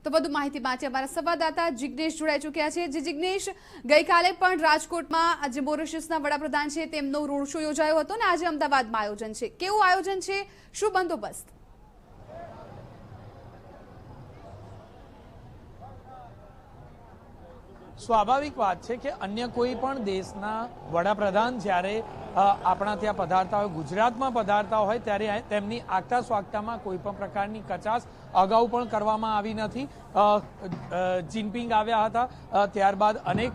તો વધુ માહિતી માટે અમારા સંવાદદાતા જિગ્નેશ જોડાઈ ચૂક્યા છે। જે જિગ્નેશ, ગઈકાલે પણ રાજકોટમાં જે મોરિશિયસના વડાપ્રધાન છે તેમનો રોડ શો યોજાયો હતો ને આજે અમદાવાદમાં આયોજન છે, કેવું આયોજન છે, શું બંદોબસ્ત? સ્વાભાવિક વાત છે કે અન્ય કોઈ પણ દેશના વડાપ્રધાન જ્યારે આપણા ત્યાં પધારતા હોય, ગુજરાતમાં પધારતા હોય, ત્યારે તેમની આગતા સ્વાગતામાં કોઈ પણ પ્રકારની કચાશ અગાઉ પણ કરવામાં આવી નથી। જિનપિંગ આવ્યા હતા, ત્યારબાદ અનેક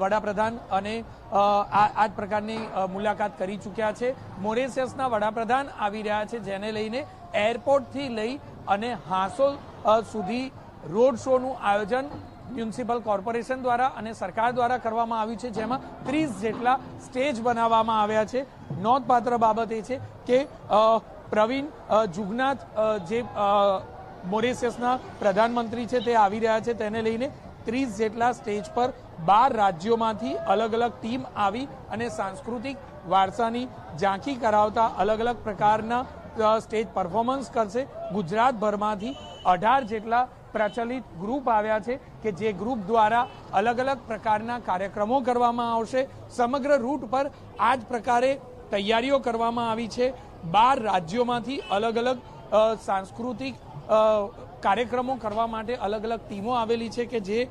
વડાપ્રધાન અને આ જ પ્રકારની મુલાકાત કરી ચૂક્યા છે। મોરિશિયસના વડાપ્રધાન આવી રહ્યા છે, જેને લઈને એરપોર્ટથી લઈ અને હાંસોલ સુધી રોડ શોનું આયોજન મ્યુનિસિપલ કોર્પોરેશન દ્વારા અને સરકાર દ્વારા કરવામાં આવ્યું છે, જેમાં 30 જેટલા સ્ટેજ બનાવવામાં આવ્યા છે। નોંધપાત્ર બાબત એ છે કે પ્રવીણ જુગનાથ જે મોરિશિયસના પ્રધાનમંત્રી છે તે આવી રહ્યા છે, તેને લઈને 30 જેટલા સ્ટેજ પર 12 રાજ્યોમાંથી અલગ અલગ ટીમ આવી અને સાંસ્કૃતિક વારસાની ઝાંખી કરાવતા અલગ અલગ પ્રકારના સ્ટેજ પરફોર્મન્સ કરશે। ગુજરાતભરમાંથી 18 જેટલા પ્રચલિત ગ્રુપ આવ્યા છે કે જે ગ્રુપ દ્વારા અલગ અલગ પ્રકારના કાર્યક્રમો કરવામાં આવશે। સમગ્ર રૂટ પર આ જ પ્રકારે તૈયારીઓ કરવામાં આવી છે। 12 રાજ્યોમાંથી અલગ અલગ સાંસ્કૃતિક કાર્યક્રમો કરવા માટે અલગ અલગ ટીમો આવેલી છે કે જે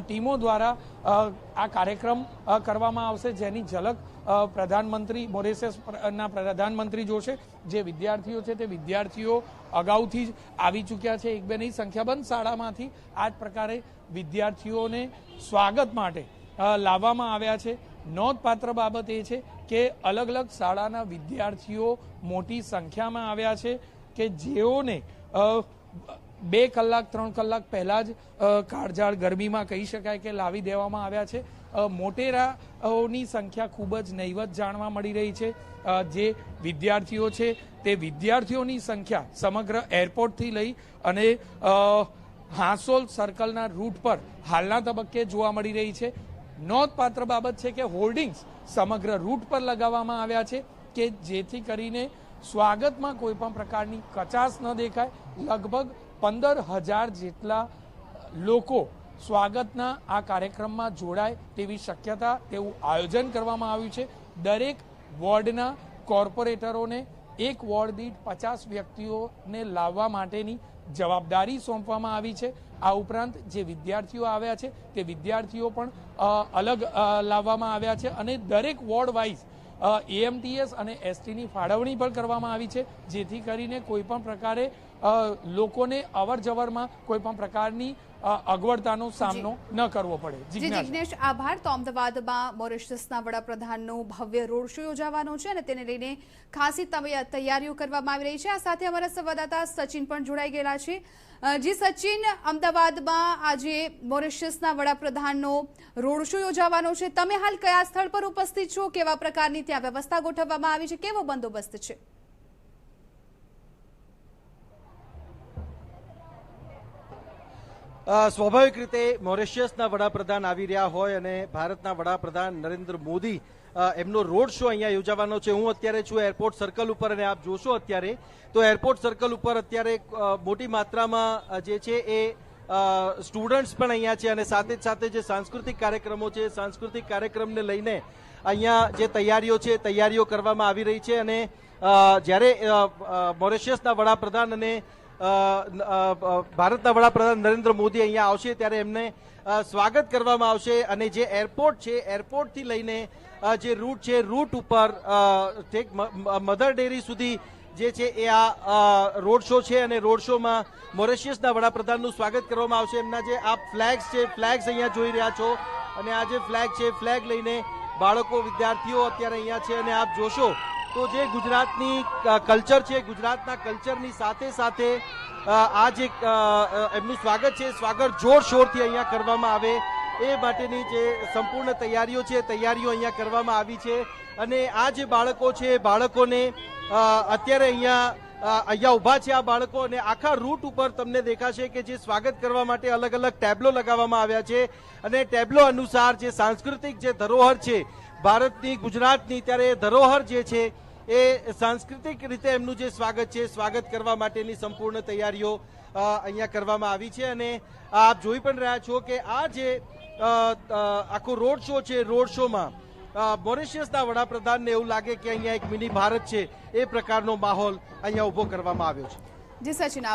ટીમો દ્વારા આ કાર્યક્રમ કરવામાં આવશે, જેની ઝલક પ્રધાનમંત્રી મોરિશિયસના પ્રધાનમંત્રી જોશે। જે વિદ્યાર્થીઓ છે તે વિદ્યાર્થીઓ અગાઉથી જ આવી ચૂક્યા છે, એક બે નહીં સંખ્યાબંધ શાળામાંથી આ જ પ્રકારે વિદ્યાર્થીઓને સ્વાગત માટે લાવવામાં આવ્યા છે। નોંધપાત્ર બાબત એ છે કે અલગ અલગ શાળાના વિદ્યાર્થીઓ મોટી સંખ્યામાં આવ્યા છે કે જેઓને 2 કલાક 3 કલાક પહેલા જ કાળઝાળ ગરમીમાં કહી શકાય કે લાવી દેવામાં આવ્યા છે। મોટેરાઓની સંખ્યા ખૂબ જ નહીવત જાણવા મળી રહી છે। જે વિદ્યાર્થીઓ છે તે વિદ્યાર્થીઓની સંખ્યા સમગ્ર એરપોર્ટથી લઈ અને હાંસોલ સર્કલના રૂટ પર હાલના તબક્કે જોવા મળી રહી છે। નોંધપાત્ર બાબત છે કે હોર્ડિંગ્સ સમગ્ર રૂટ પર લગાવવામાં આવ્યા છે કે જેથી કરીને સ્વાગતમાં કોઈ પણ પ્રકારની કચાશ ન દેખાય। લગભગ 15,000 જેટલા લોકો સ્વાગતના આ કાર્યક્રમમાં જોડાય તેવી શક્યતા, તેવું આયોજન કરવામાં આવ્યું છે। દરેક વોર્ડના કોર્પોરેટરોને એક વોર્ડ દીઠ 50 વ્યક્તિઓને લાવવા માટેની જવાબદારી સોંપવામાં આવી છે। આ ઉપરાંત જે વિદ્યાર્થીઓ આવ્યા છે તે વિદ્યાર્થીઓ પણ અલગ લાવવામાં આવ્યા છે અને દરેક વોર્ડ વાઇઝ એએમટીએસ અને એસટીની ફાળવણી પણ કરવામાં આવી છે, જેથી કરીને કોઈ પણ પ્રકારે લોકોને અવર જવરમાં કોઈ પણ પ્રકારની અગવડતાનો સામનો ન કરવો પડે। જિગ્નેશ, આભાર। તો અમદાવાદમાં મોરિશિયસના વડાપ્રધાનનો ભવ્ય રોડ શો યોજાવાનો છે અને તેને લઈને ખાસી તૈયારીઓ કરવામાં આવી રહી છે। આ સાથે અમારા સંવાદદાતા સચિન પણ જોડાઈ ગયેલા છે। જી સચિન, અમદાવાદમાં આજે મોરિશિયસના વડાપ્રધાનનો રોડ શો યોજાવાનો છે, તમે હાલ કયા સ્થળ પર ઉપસ્થિત છો, કેવા પ્રકારની ત્યાં વ્યવસ્થા ગોઠવવામાં આવી છે, કેવો બંદોબસ્ત છે? સ્વાભાવિક રીતે મોરિશિયસના વડાપ્રધાન આવી રહ્યા હોય અને ભારતના વડાપ્રધાન નરેન્દ્ર મોદી એમનો રોડ શો અહીંયા યોજાવાનો છે। હું અત્યારે છું એરપોર્ટ સર્કલ ઉપર અને આપ જોશો અત્યારે તો એરપોર્ટ સર્કલ ઉપર અત્યારે મોટી માત્રામાં જે છે એ સ્ટુડન્ટ્સ પણ અહીંયા છે અને સાથે જ સાથે જે સાંસ્કૃતિક કાર્યક્રમો છે, સાંસ્કૃતિક કાર્યક્રમને લઈને અહીંયા જે તૈયારીઓ છે તૈયારીઓ કરવામાં આવી રહી છે। અને જ્યારે મોરિશિયસના વડાપ્રધાન અને ભારતના વડાપ્રધાન નરેન્દ્ર મોદી અહીંયા આવશે ત્યારે એમને સ્વાગત કરવામાં આવશે અને જે એરપોર્ટ છે એરપોર્ટથી લઈને જે રૂટ છે રૂટ ઉપર મધર ડેરી સુધી જે છે એ આ રોડ શો છે અને રોડ શોમાં મોરિશિયસના વડાપ્રધાનનું સ્વાગત કરવામાં આવશે। એમના જે આ ફ્લેગ્સ છે, ફ્લેગ્સ અહીંયા જોઈ રહ્યા છો અને આ જે ફ્લેગ છે ફ્લેગ લઈને બાળકો વિદ્યાર્થીઓ અત્યારે અહીંયા છે અને આપ જોશો તો જે ગુજરાતની કલ્ચર છે, ગુજરાતના કલ્ચરની સાથે સાથે આ જે એમનું સ્વાગત છે સ્વાગત જોરશોરથી અહીંયા કરવામાં આવે એ માટેની જે સંપૂર્ણ તૈયારીઓ છે તૈયારીઓ અહીંયા કરવામાં આવી છે। અને આ જે બાળકો છે બાળકોને અત્યારે અહીંયા ઉભા છે આ બાળકો અને આખા રૂટ ઉપર તમને દેખાશે કે જે સ્વાગત કરવા માટે અલગ અલગ ટેબ્લો લગાવવામાં આવ્યા છે અને ટેબ્લો અનુસાર જે સાંસ્કૃતિક જે ધરોહર છે ભારતની, ગુજરાતની, ત્યારે ધરોહર જે છે એ સાંસ્કૃતિક રીતે એમનું જે સ્વાગત છે સ્વાગત કરવા માટેની સંપૂર્ણ તૈયારીઓ અહીંયા કરવામાં આવી છે અને આપ જોઈ પણ રહ્યા છો કે આ જે આખો રોડ શો છે, રોડ શોમાં મોરિશિયસના વડાપ્રધાનને એવું લાગે કે અહીંયા એક મિની ભારત છે એ પ્રકારનો માહોલ અહીંયા ઉભો કરવામાં આવ્યો છે. જી સચિન,